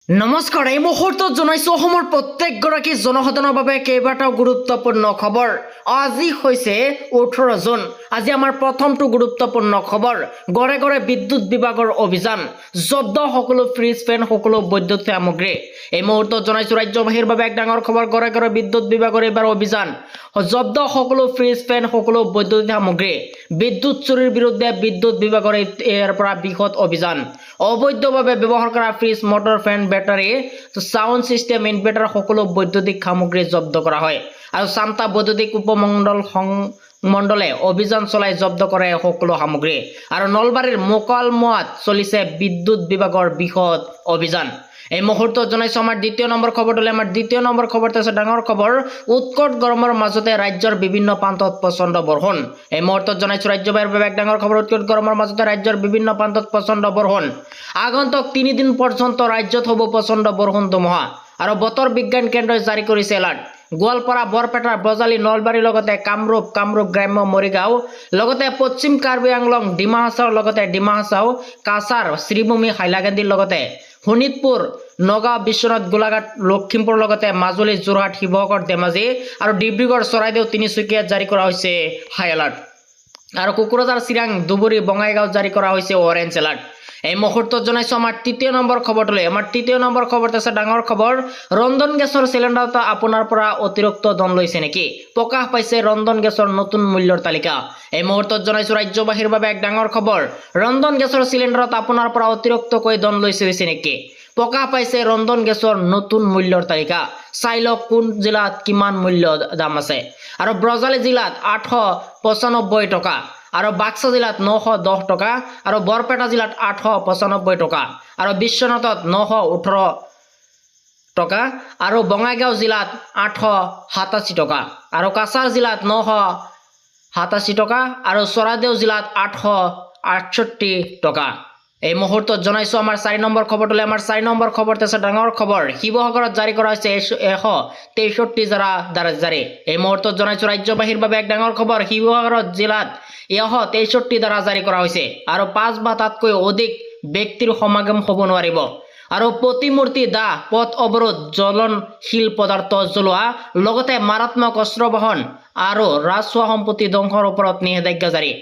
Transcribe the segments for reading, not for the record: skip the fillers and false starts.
নমস্কাৰ, এই মুহূৰ্তত জনাইছো অসমৰ প্ৰত্যেকগৰাকী জনসাধাৰণৰ বাবে কেইবাটাও গুৰুত্বপূৰ্ণ খবৰ। আজি হৈছে 18 জুন। আজি আমাৰ প্ৰথমটো গুৰুত্বপূৰ্ণ খবৰ। গড়ে গড়ে বিদ্যুৎ বিভাগৰ অভিযান, জব্দ সকলো ফ্ৰিজ ফেন সকলো বৈদ্যুতিক সামগ্ৰী। এই মুহূৰ্তত জনাইছো ৰাজ্যবাসীৰ বাবে এক ডাঙৰ খবৰ। গড়ে গড়ে বিদ্যুৎ বিভাগৰ এইবাৰ অভিযান, জব্দ সকলো ফ্ৰিজ ফেন সকলো বৈদ্যুতিক সামগ্ৰী। বিদ্যুৎ চুৰিৰ বিৰুদ্ধে বিদ্যুৎ বিভাগৰ ইয়াৰ পৰা বৃহৎ অভিযান। অবৈধভাৱে ব্যৱহাৰ কৰা ফ্ৰিজ, মটৰ, ফেন, বেটাৰী, সাউণ্ড সিস্টেম, ইনভাৰ্টাৰ সকলো বৈদ্যুতিক সামগ্ৰী জব্দ কৰা হয়। আৰু চামটা বৈদ্যুতিক উপমণ্ডলে অভিযান চলাই জব্দ কৰে সকলো সামগ্ৰী। আৰু নলবাৰীৰ মোকালমোৱাত চলিছে বিদ্যুৎ বিভাগৰ বৃহৎ অভিযান। এই মুহূৰ্তত জনাইছো আমাৰ দ্বিতীয় নম্বৰ খবৰটোলৈ। আমাৰ দ্বিতীয় নম্বৰ খবৰটো আছে ডাঙৰ খবৰ। উৎকট গৰমৰ মাজতে ৰাজ্যৰ বিভিন্ন প্ৰান্তত প্ৰচণ্ড বৰষুণ। এই মুহূৰ্তত জনাইছো ৰাজ্যবাসীৰ বাবে এক ডাঙৰ খবৰ। উৎকট গৰমৰ মাজতে ৰাজ্যৰ বিভিন্ন প্ৰান্তত প্ৰচণ্ড বৰষুণ। আগন্তুক 3 দিন পৰ্যন্ত ৰাজ্যত হ'ব প্ৰচণ্ড বৰষুণ ধুমুহা। আৰু বতৰ বিজ্ঞান কেন্দ্ৰই জাৰি কৰিছে এলাৰ্ট। গোৱালপাৰা, বৰপেটা, বজালী, নলবাৰীৰ লগতে কামৰূপ গ্ৰাম্য, মৰিগাঁও, লগতে পশ্চিম কাৰ্বি আংলং, ডিমা হাছাও, কাছাৰ, শ্ৰীভূমি, হাইলাকান্দিৰ লগতে শোণিতপুৰ, নগাঁও, বিশ্বনাথ, গোলাঘাট, লখিমপুৰ, লগতে মাজুলী, যোৰহাট, শিৱসাগৰ, ধেমাজি আৰু ডিব্ৰুগড়, চৰাইদেউ, তিনিচুকীয়াত জাৰি কৰা হৈছে হাই এলাৰ্ট। আৰু কোকৰাঝাৰ, চিৰাং, ধুবুৰী, বঙাইগাঁৱত জাৰি কৰা হৈছে অৰেঞ্জ এলাৰ্ট। এই মুহূৰ্তত জনাইছো আমাৰ তৃতীয় নম্বৰ খবৰটোলৈ। আমাৰ তৃতীয় নম্বৰ খবৰটো আছে ডাঙৰ খবৰ। ৰন্ধন গেছৰ চিলিণ্ডাৰত আপোনাৰ পৰা অতিৰিক্ত ধন লৈছে নেকি? প্ৰকাশ পাইছে ৰন্ধন গেছৰ নতুন মূল্যৰ তালিকা। এই মুহূৰ্তত জনাইছো ৰাজ্যবাসীৰ বাবে এক ডাঙৰ খবৰ। ৰন্ধন গেছৰ চিলিণ্ডাৰত আপোনাৰ পৰা অতিৰিক্তকৈ ধন লৈছে নেকি? প্ৰকাশ পাইছে ৰন্ধন গেছৰ নতুন মূল্যৰ তালিকা। চাই লওক কোন জিলাত কিমান মূল্য দাম আছে। আৰু বজালী জিলাত 895 টকা, আৰু বাক্সা জিলাত 910 টকা, আৰু বৰপেটা জিলাত 895 টকা, আৰু বিশ্বনাথত 918 টকা, আৰু বঙাইগাঁও জিলাত 887 টকা, আৰু কাছাৰ জিলাত 987 টকা, আৰু চৰাইদেউ জিলাত 868 টকা। এই মুহূৰ্তত জনাইছো আমাৰ 4 নম্বৰ খবৰটোলৈ। আমাৰ 4 নম্বৰ খবৰটো আছে ডাঙৰ খবৰ। শিৱসাগৰত জাৰি কৰা হৈছে 163 ধাৰা জাৰি। এই মুহূৰ্তত জনাইছো ৰাজ্যবাসীৰ বাবে এক ডাঙৰ খবৰ। শিৱসাগৰত জিলাত 163 ধাৰা জাৰি কৰা হৈছে। আৰু 5 বা তাতকৈ অধিক ব্যক্তিৰ সমাগম হ'ব নোৱাৰিব। আৰু প্ৰতিমূৰ্তি দাহ, পথ অৱৰোধ, জ্বলনশীল পদাৰ্থ জ্বলোৱা, লগতে মাৰাত্মক অস্ত্ৰ বহন আৰু ৰাজহুৱা সম্পত্তি ধ্বংসৰ ওপৰত নিষেধাজ্ঞা জাৰি।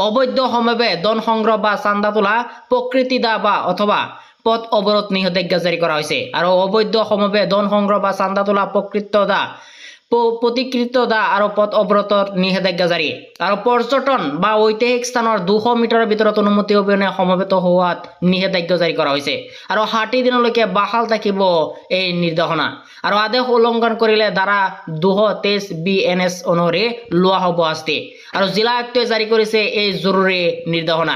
অবৈধ সমাৱেশ, ধন সংগ্ৰহ বা চান্দা তোলা, প্ৰকৃতি দাহ বা অথবা পথ অৱৰোধ নিষেধাজ্ঞা জাৰি কৰা হৈছে। আৰু অবৈধ সমাৱেশ, ধন সংগ্ৰহ বা চান্দা তোলা, প্ৰতিকৃত দাহ আৰু পথ অৱৰোধৰ নিষেধাজ্ঞা জাৰি। আৰু পৰ্যটন বা ঐতিহাসিক স্থানৰ 200 মিটাৰৰ ভিতৰত অনুমতি অবিহনে সমবেত হোৱাত নিষেধাজ্ঞা জাৰি কৰা হৈছে। আৰু 60 দিনলৈকে বাহাল থাকিব এই নিৰ্দেশনা। আৰু আদেশ উলংঘন কৰিলে ধাৰা 223 BNS অনুসৰি লোৱা হ'ব শাস্তি। আৰু জিলা আয়ুক্তই জাৰি কৰিছে এই জৰুৰী নিৰ্দেশনা।